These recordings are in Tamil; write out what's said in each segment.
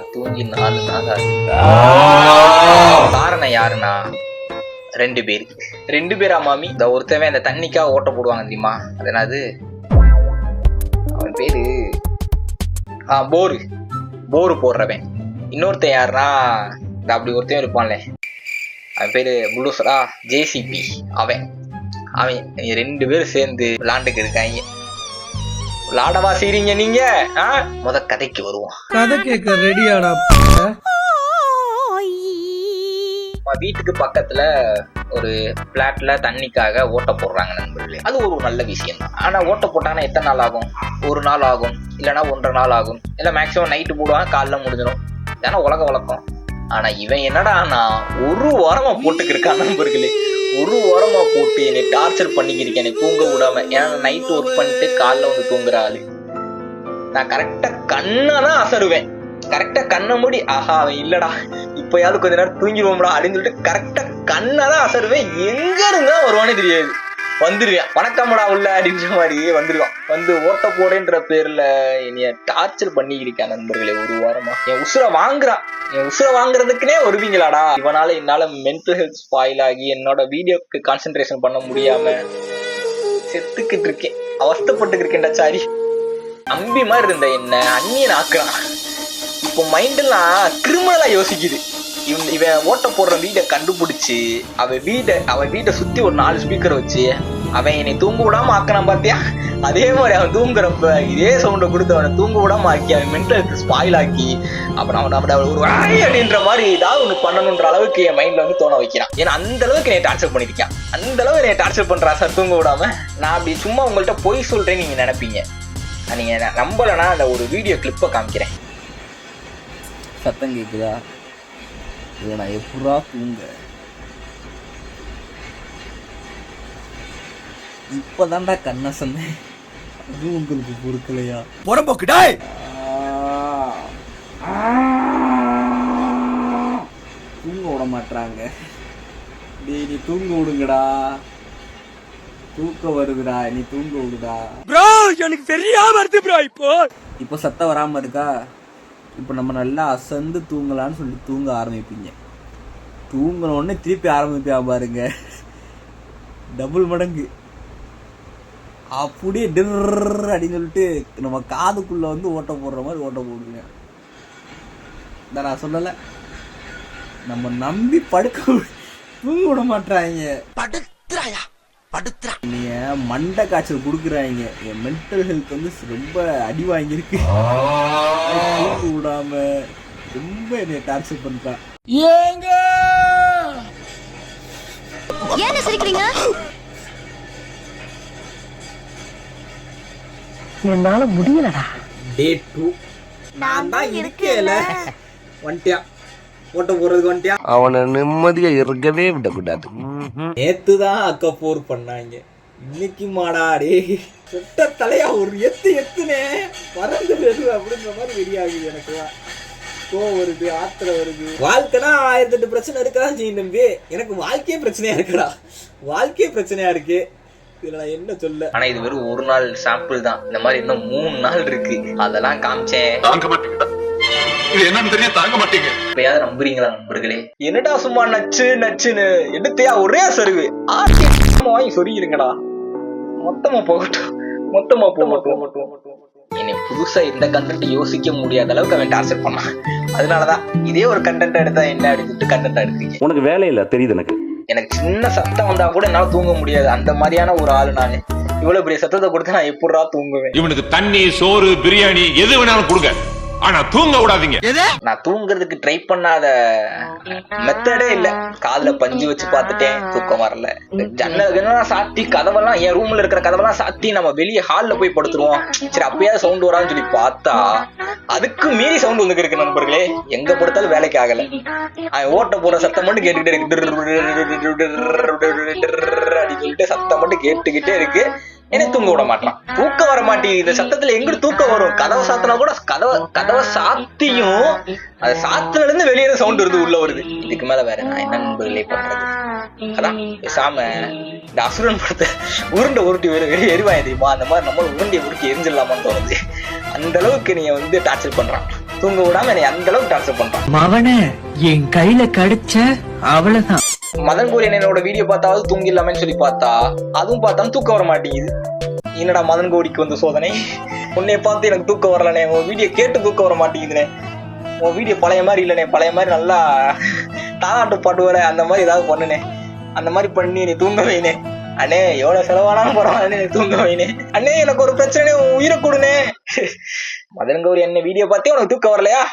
நான் தூங்கி 4 நாள் ஆகுது. காரணம் யாருன்னா 2 பேர். 2 பேரா மாமி? இந்த ஒருத்தவன் இந்த தண்ணிக்காக ஓட்ட போடுவாங்க தெரியுமா, அது என்னது அவன் பேரு, போரு போடுறவன். இன்னொருத்தன் யாருன்னா இந்த அப்படி ஒருத்தன் இருப்பான்ல, அவன் பேரு புல்லூசரா ஜேசிபி. அவன் 2 பேரும் சேர்ந்து விளாண்டுக்கு இருக்காங்க. விளாடவா செய்றீங்க நீங்க? கதைக்கு வருவோம். கதை கேட்க ரெடியாடா? வீட்டுக்கு பக்கத்துல ஒரு பிளாட்ல தண்ணிக்காக ஓட்ட போடுறாங்க நண்பர்களே. அது ஒரு நல்ல விஷயம் தான். ஆனா ஓட்ட போட்டானா எத்தனை நாள் ஆகும்? 1 நாள் ஆகும், இல்லைன்னா 1.5 நாள் ஆகும், இல்ல மேக்சிமம் நைட்டு போடுவாங்க, காலைல முடிஞ்சிடும். ஏன்னா உலக வழக்கம். ஆனா இவன் என்னடா 1 வாரமா போட்டுக்கு இருக்கான் நண்பர்களே. 1 வாரமா போட்டு என்னை டார்ச்சர் பண்ணிக்கிருக்கேன், என்னை தூங்க விடாம. ஏன்னா நைட்டு ஒர்க் பண்ணிட்டு காலைல வந்து தூங்குற ஆளு. நான் கரெக்டா கண்ணாதான் அசருவேன். கரெக்டா கண்ணை மூடி ஆஹா அவன் இல்லடா இப்பயாவது கொஞ்ச நேரம் தூங்கிடுவோம்டா அப்படின்னு சொல்லிட்டு கரெக்டா கண்ணாதான் அசருவேன். எங்க இருந்தா வருவானே தெரியாது. வந்துருவேன், வணக்கம்டா உள்ள அப்படின்ற மாதிரி வந்துருவான். வந்து ஓட்ட போடுன்ற பேர்ல என்னைய டார்ச்சர் பண்ணிக்கிருக்கான் நண்பர்களே 1 வாரமா. என் உசுரை வாங்குறதுக்குனே வருவீங்களாடா? இவனால என்னால மென்டல் ஹெல்த் ஸ்பாயில் ஆகி என்னோட வீடியோக்கு கான்சென்ட்ரேஷன் பண்ண முடியாம செத்துக்கிட்டு இருக்கேன், அவஸ்தப்பட்டு இருக்கேன்டா. சாரி, அம்பி மாதிரி இருந்த என்ன அந்நியன் ஆக்குறான். இப்போ மைண்டெல்லாம் கிரிமினலா யோசிக்குது. இவன் ஓட்ட போடுற வீட்டை கண்டுபிடிச்சு அவன் வீட்டை சுத்தி ஒரு 4 ஸ்பீக்கர் வச்சு அவன் என்னை தூங்க விடாம ஆக்கினான் பாத்தியா? அதே மாதிரி அவன் தூங்குறப்ப இதே சவுண்டை கொடுத்து அவனை தூங்க விடாம ஆக்கி அவன் மென்டல் ஹெல்த் ஸ்பாயில் ஆக்கி அப்புறம் அவனை ஒரு அப்படின்ற மாதிரி ஏதாவது ஒண்ணு பண்ணணுன்ற அளவுக்கு என் மைண்ட்ல வந்து தோண வைக்கிறான். ஏன்னா அந்த அளவுக்கு என்னை டார்ச்சர் பண்ணிருக்கான். அந்த அளவுக்கு என்னை டார்ச்சர் பண்றா சார் தூங்க விடாம. நான் அப்படி சும்மா உங்கள்கிட்ட பொய் சொல்றேன்னு நீங்க நினைப்பீங்க. நீங்க நம்பலன்னா அந்த ஒரு வீடியோ கிளிப்பை காமிக்கிறேன். சத்தம் கேக்குதா? இதை நான் எப்படா தூங்க? இப்பதான்டா கண்ண சொன்னேன், அது உங்களுக்கு பொறுக்கலையா? புறம்போக்குடாய் தூங்க விட மாட்டாங்க. டேய் நீ தூங்க விடுங்கடா, தூக்கம் வருதுடா, நீ தூங்க விடுடா ப்ரோ. எனக்கு சரியா வருது ப்ரோ. இப்போ சத்தம் வராம இருக்கா? இப்போ நம்ம நல்லா அசந்து தூங்கலான்னு சொல்லி தூங்க ஆரம்பிப்பீங்க. தூங்கினோடனே திருப்பி ஆரம்பிப்பா பாருங்க, டபுள் மடங்கு. அப்படியே டிர் அப்படின்னு சொல்லிட்டு நம்ம காதுக்குள்ள வந்து ஓட்ட போடுற மாதிரி ஓட்ட போடுங்க. நான் சொல்லலை, நம்ம நம்பி தூங்க விட மாட்டாங்க. நீங்க மண்டை காய்ச்சல் கொடுக்குறாங்க. என் மென்டல் ஹெல்த் வந்து ரொம்ப அடி வாங்கியிருக்கு. தூங்க விடாம ரொம்ப என்னை டார்ச்சர் பண்றான். ஏன் சிரிக்கிறீங்க? என்னால முடியலடா. டே 2 நான் தான் இருக்கேல. வந்துட்டியா ஓட்ட போறதுக்கு? வந்துட்டியா? அவனை நிம்மதியா இருக்கவே விடக்கூடாது. நேத்துதான் அக்கா போர் பண்ணாங்க, இன்னைக்கு மாடாடே சொட்ட தலையா ஒரு எத்துனே பறந்துடுது அப்படின்ற மாதிரி வெறியாகுது. எனக்கு கோவம் வருது, ஆத்திரம் வருது. வாழ்க்கைனா 1008 பிரச்சனை இருக்கதான் செய்யும் தம்பி. எனக்கு வாழ்க்கையே பிரச்சனையா இருக்குடா, வாழ்க்கையே பிரச்சனையா இருக்கு. இதுல நான் என்ன சொல்ல? ஆனா இது வெறும் 1 நாள் சாம்பிள் தான். இந்த மாதிரி இன்னும் 3 நாள் இருக்கு. அதெல்லாம் காமிச்சேன். தாங்க மாட்டீங்க. இப்பயாவது நம்புறீங்களா நண்பர்களே? என்னடா சும்மா நச்சுன்னு எடுத்தையா ஒரே சருவு வாங்கி சொருகிருங்கடா. மொத்தமா போகட்டும். என்னை புதுசா இந்த கண்டென்ட் யோசிக்க முடியாத அளவுக்கு அவன் டார்ச்சர் பண்ணான். அதனாலதான் இதே ஒரு கண்டென்ட் எடுத்தா என்ன எடுத்துட்டு கண்டென்ட் எடுத்துருக்கேன். உனக்கு வேலை இல்ல தெரியுது. எனக்கு சின்ன சத்தம் வந்தா கூட என்னால தூங்க முடியாது. அந்த மாதிரியான ஒரு ஆளு நானு. இவ்வளவு பெரிய சத்தத்தை கொடுத்து நான் எப்படா தூங்குவேன்? இவனுக்கு தண்ணி, சோறு, பிரியாணி எது வேணாலும் கொடுங்க, ஆனா தூங்க விடாதீங்க. நான் தூங்குறதுக்கு ட்ரை பண்ணாத மெத்தடே இல்ல. காதுல பஞ்சு வச்சு பாத்துட்டேன், தூக்கம் வரல. ஜன்னல் சாத்தி கதவெல்லாம், என் ரூம்ல இருக்கிற கதவெல்லாம் சாத்தி நம்ம வெளியே ஹால்ல போய் படுத்துருவோம். சரி அப்பயாவது சவுண்ட் வரான்னு சொல்லி பார்த்தா அதுக்கு மீறி சவுண்ட் வந்துட்டு இருக்கு நண்பர்களே. எங்க படுத்தாலும் வேலைக்கு ஆகல. அவன் ஓட்ட போற சத்தம் மட்டும் கேட்டுக்கிட்டே இருக்கு. அப்படின்னு சொல்லிட்டு சத்தம் மட்டும் கேட்டுக்கிட்டே இருக்கு. எனக்கு தூங்க விட மாட்டான். தூக்கம் வர மாட்டேங்குது. இந்த சத்தத்துல எங்க தூக்கம் வரும்? கதவை சாத்தினா கூட கதவை சாத்தியும் அது சாத்தில இருந்து வெளியே சவுண்ட் வருது, உள்ள வருது. இதுக்கு மேல வேற நான் என்ன நண்பர்களே பண்றது? அதான் பேசாம இந்த அசுரன் படத்தை உருட்டி எரிவாய் தெரியுமா, அந்த மாதிரி நம்ம உருண்டியை உருட்டி எரிஞ்சிடலாமான்னு தோணுது. அந்த அளவுக்கு நீங்க வந்து டார்ச்சர் பண்றான். தூங்க விடாம என்னை அந்த அளவுக்கு டார்ச்சர் பண்றான். மவனே என் கையில கிடைச்ச அவ்வளவுதான். மதன் கோரி என்னோட வீடியோ பார்த்தாவது தூங்கிடலாமேன்னு சொல்லி பார்த்தா அதுவும் பார்த்தாலும் தூக்கம் வர மாட்டேங்குது. என்னடா மதன் கோடிக்கு வந்து சோதனை, உன்னைய பார்த்து எனக்கு தூக்கம் வரலனே, உன் வீடியோ கேட்டு தூக்கம் வர மாட்டேங்குதுனே, உன் வீடியோ பழைய மாதிரி இல்லனே, பழைய மாதிரி நல்லா தாலாட்டு பாட்டு வர அந்த மாதிரி ஏதாவது பண்ணுனே, அந்த மாதிரி பண்ணி நீ தூங்க வைனே. அண்ணே எவ்வளவு செலவானாலும் பரவாயில்ல நீ தூங்க வைனே. அண்ணே எனக்கு ஒரு பிரச்சனை, உயிரை கொடுனே. மதன் கௌரி என்ன வீடியோ பார்த்தே உனக்கு தூக்கம் வரலையா?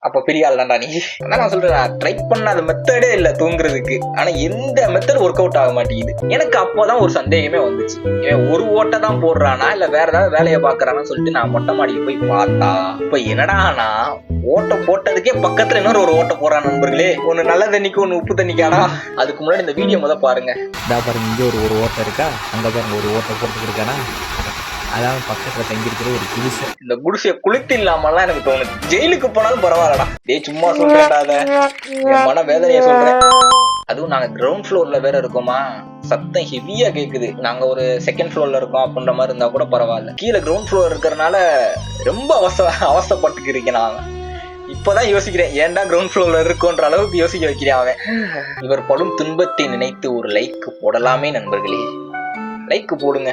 அப்ப பெரிய ஆள் தான்டா நீ. அதான் நான் சொல்றேன், நான் ட்ரை பண்ணாத மெத்தடே இல்ல தூங்குறதுக்கு. ஆனா எந்த மெத்தட் ஒர்க் அவுட் ஆக மாட்டேங்குது. எனக்கு அப்போதான் ஒரு சந்தேகமே வந்துச்சு, இவன் ஒரு ஓட்டை தான் போடுறானா இல்ல வேற ஏதாவது வேலையை பாக்குறான்னு சொல்லிட்டு நான் மொட்டை மாடிக்கு போய் பார்த்தா இப்ப என்னடானா ஓட்டை போட்டதுக்கே பக்கத்துல இன்னொரு ஒரு ஓட்டை போடுறான் நண்பர்களே. ஒண்ணு நல்ல தண்ணிக்கு ஒண்ணு உப்பு தண்ணிக்காடா. அதுக்கு முன்னாடி இந்த வீடியோ முத பாருங்க. பாருங்க, இங்க ஒரு ஓட்டை இருக்கா, அங்க பாருங்க ஒரு ஓட்டை போட்டுக்கிட்டு இருக்கானா, அதான் பக்கத்துல தங்கியிருக்கிற ஒரு குடிசை. இந்த குடிசைய குளித்து இல்லாமலாம் எனக்கு தோணுது. ஜெயிலுக்கு போனாலும் பரவாயில்லடா. டேய் சும்மா சொல்றேன்டாத, என் மன வேதனைய சொல்றேன். அதுவும் நாங்க கிரவுண்ட் ஃப்ளோர்ல வேற இருக்கோமா, சத்தம் ஹெவியா கேக்குது. நாங்க ஒரு செகண்ட் ஃப்ளோர்ல இருக்கோம் அப்படின்ற மாதிரி இருந்தா கூட பரவாயில்ல. கீழே கிரவுண்ட் ஃப்ளோர் இருக்கிறதுனால ரொம்ப அவஸ்தைப்பட்டுக்கிருக்கேன். நான் இப்பதான் யோசிக்கிறேன், ஏன்டா கிரவுண்ட் ஃப்ளோர்ல இருக்கோன்ற அளவுக்கு யோசிக்க வைக்கிறேன் அவன். இவர் படும் துன்பத்தை நினைத்து ஒரு லைக் போடலாமே நண்பர்களே. லைக் போடுங்க.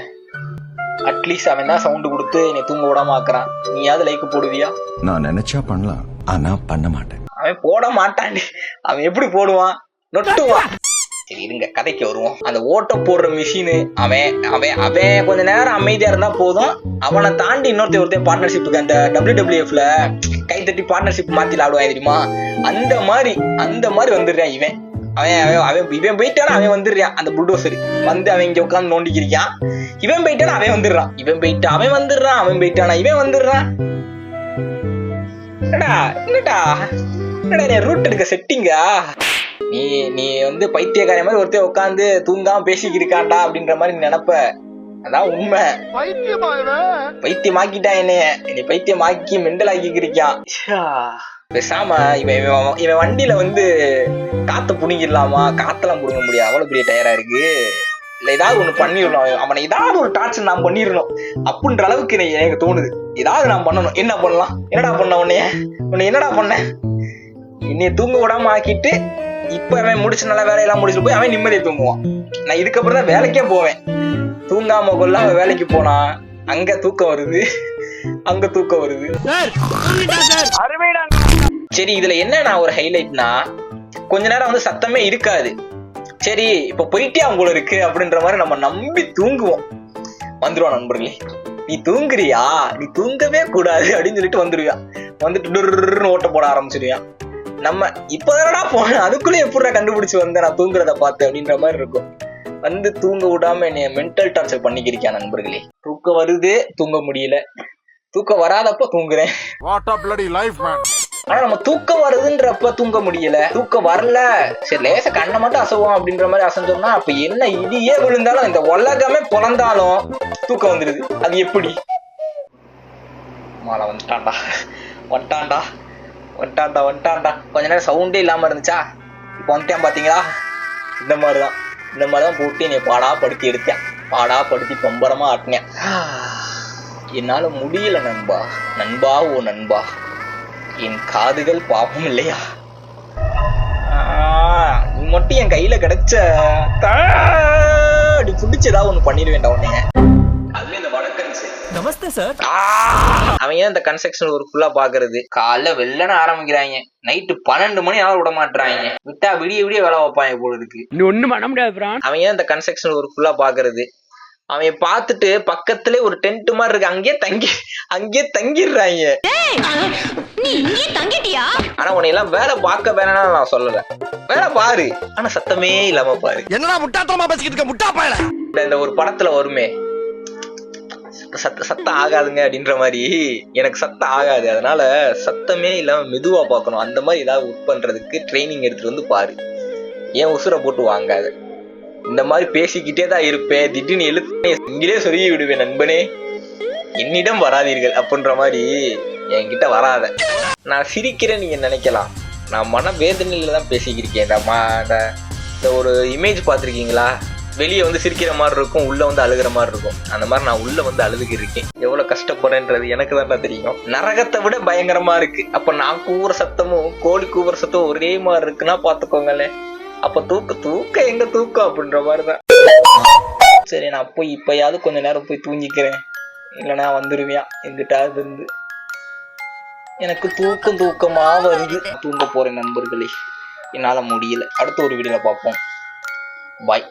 அட்லீஸ்ட் அவன் தான் சவுண்ட் கொடுத்து என்னை தூங்க விடாம ஆக்குறான். நீயாவது லைக் போடுவியா? நான் நினைச்சா பண்ணலாம், ஆனா பண்ண மாட்டேன். அவன் போட மாட்டான். அவன் எப்படி போடுவான்? நொட்டுவான். சரி இருங்க கதைக்கு வருவோம். அந்த ஓட்ட போடுற மிஷினு அவன் கொஞ்ச நேரம் அமைதியா இருந்தா போதும். அவனை தாண்டி ஒருத்தன் பார்ட்னர்ஷிப்புக்கு அந்த WWFல கைத்தட்டி பார்ட்னர்ஷிப் மாத்தி ஆடுவான் தெரியுமா, அந்த மாதிரி வந்துடுறான் இவன். இவன் போயிட்டானா அவன் வந்துடுறான். அந்த புல்டோசர் வந்து அவன் இங்க உட்காந்து நோண்டிக்கிறியான். இவன் போயிட்டானா அவன் வந்துடுறான். இவன் போயிட்டா அவன் வந்துடுறான். அவன் போயிட்டானா இவன் வந்துடுறான். என்னடா நீ ரூட் எடுக்க செட்டிங்கா? நீ வந்து பைத்தியக்கார மாதிரி ஒருத்தர் உட்காந்து தூங்காம பேசிக்கிருக்காண்டா அப்படின்ற மாதிரி நினைப்ப. அதான் உண்மை. பைத்தியமாக்கிட்டா என்னை பைத்தியமாக்கி மெண்டல் ஆக்கிக்கிருக்கான். பேசாம இவன் வண்டியில வந்து காத்த புடிங்கிடலாமா? காத்தெல்லாம் புடுங்க முடியாது, அவ்வளவு பெரிய டயரா இருக்கு. இல்ல ஏதாவது ஒண்ணு பண்ணிடணும், அவனை ஏதாவது ஒரு டார்ச்சர் நான் பண்ணிடணும் அப்படின்ற அளவுக்கு எனக்கு தோணுது. ஏதாவது நான் பண்ணணும். என்ன பண்ணலாம்? என்னடா பண்ண உன்னை என்னடா பண்ண? என்னைய தூங்க விடாம ஆக்கிட்டு இப்ப அவன் முடிச்சு நல்ல வேலையெல்லாம் முடிச்சுட்டு போய் அவன் நிம்மதியை தூங்குவான். நான் இதுக்கப்புறம் தான் வேலைக்கே போவேன். தூங்காம கொள்ளாம வேலைக்கு போனா அங்க தூக்கம் வருது, அங்க தூக்கம் வருது. சரி இதுல என்ன ஒரு ஹைலைட்னா, கொஞ்ச நேரம் வந்து சத்தமே இருக்காது. சரி இப்ப போயிட்டே அவங்கள இருக்கு அப்படின்ற மாதிரி நம்ம நம்பி தூங்குவோம். வந்துருவான் நண்பர்களே, நீ தூங்குறியா, நீ தூங்கவே கூடாது அப்படின்னு சொல்லிட்டு வந்துருவியா. வந்துட்டு ஓட்ட போட ஆரம்பிச்சிருவியான். நம்ம இப்பதானடா போன, அதுக்குள்ளே எப்படா கண்டுபிடிச்சு வந்த நான் தூங்குறத பார்த்து அப்படின்ற மாதிரி இருக்கும். வந்து தூங்க விடாம என்னைய மென்டல் டார்ச்சர் பண்ணிக்கிறிக்கான் நண்பர்களே. தூக்கம் வருது, தூங்க முடியல. தூக்கம் வராதப்ப தூங்குறேன். ஆனா நம்ம தூக்கம் வருதுன்றப்ப தூங்க முடியல. தூக்கம் வரல, சரி லேச கண்ணை மட்டும் அசைவோம் அப்படின்ற மாதிரி அசைஞ்சோம்னா அப்ப என்ன இடியே விழுந்தாலும் இந்த உலகமே பொழந்தாலும் தூக்கம் வந்துருது. அது எப்படி? மாலை வந்துட்டான்டா. கொஞ்ச நேரம் சவுண்டே இல்லாம இருந்துச்சா, இப்ப வந்துட்டேன் பாத்தீங்களா? இந்த மாதிரிதான் போட்டு என்னை பாடாப்படுத்தி எடுத்தேன். பாடாப்படுத்தி பம்பரமா ஆட்டினேன். என்னால முடியல நண்பா. என் காதுகள் பாவம் இல்லையா? நீ மட்டும் என் கையில கிடைச்ச புடிச்சு ஏதாவது ஒண்ணு பண்ணிடுவேன்டா உன்னைய. அதுல இந்த வடக்கன்ஸ் நமஸ்தே சார். அவன் ஏன் இந்த கன்ஸ்ட்ரக்ஷன் ஒர்க் ஃபுல்லா பாக்குறது? காலைல வெள்ளன ஆரம்பிக்கிறாங்க, நைட்டு 12 மணி ஆக விட மாட்டாங்க. விட்டா விடிய வேலை வைப்பாங்க போல இருக்கு. ஒண்ணும் பண்ண முடியாது. அவன் ஏன் இந்த கன்ஸ்ட்ரக்ஷன் ஒர்க் ஃபுல்லா பாக்குறது? அவன் பார்த்துட்டு பக்கத்துல ஒரு டென்ட் மாதிரி இருக்கு, அங்கேயே தங்கிடுறாங்க. ஆனா உன்னை எல்லாம் வேலை பார்க்க வேணாம்னு நான் சொல்லல, வேலை பாரு, ஆனா சத்தமே இல்லாம பாரு. என்னடா முட்டாத்தனமா பேசிக்கிட்டு இருக்க முட்டா பயல. இந்த ஒரு படத்துல வருமே, சத்தம் ஆகாதுங்க அப்படின்ற மாதிரி, எனக்கு சத்தம் ஆகாது, அதனால சத்தமே இல்லாம மெதுவா பார்க்கணும். அந்த மாதிரி ஏதாவது ஒர்க் பண்றதுக்கு ட்ரைனிங் எடுத்துட்டு வந்து பாரு. ஏன் உசுரை போட்டு வாங்காது. இந்த மாதிரி பேசிக்கிட்டே தான் இருப்பேன், திடீர்னு எழுத்து இங்கிலே சொருகி விடுவேன். நண்பனே என்னிடம் வராதீர்கள் அப்படின்ற மாதிரி என்கிட்ட வராத. நான் சிரிக்கிறேன் நீங்க நினைக்கலாம், நான் மன வேதனையில தான் பேசிக்கிருக்கேன். இந்த ஒரு இமேஜ் பார்த்துருக்கீங்களா? வெளியே வந்து சிரிக்கிற மாதிரி இருக்கும், உள்ள வந்து அழுகிற மாதிரி இருக்கும். அந்த மாதிரி நான் உள்ள வந்து அழுதுகிட்டு இருக்கேன். எவ்வளவு கஷ்டப்படுறேன்றது எனக்கு தான் தெரியும். நரகத்தை விட பயங்கரமா இருக்கு. அப்ப நான் கூவுற சத்தமும் கோழி கூவுற சத்தமும் ஒரே மாதிரி இருக்குன்னா பாத்துக்கோங்களேன். அப்ப தூக்க எங்க தூக்கம் அப்படின்ற மாதிரிதான். சரி, நான் போய் இப்பயாவது கொஞ்ச நேரம் போய் தூங்கிக்கிறேன், இல்லைன்னா வந்துருவியான் எங்கிட்டாவது இருந்து. எனக்கு தூக்கமா வருது. தூங்க போறேன் நண்பர்களே, என்னால முடியல. அடுத்த ஒரு வீடியோல பார்ப்போம். பாய்.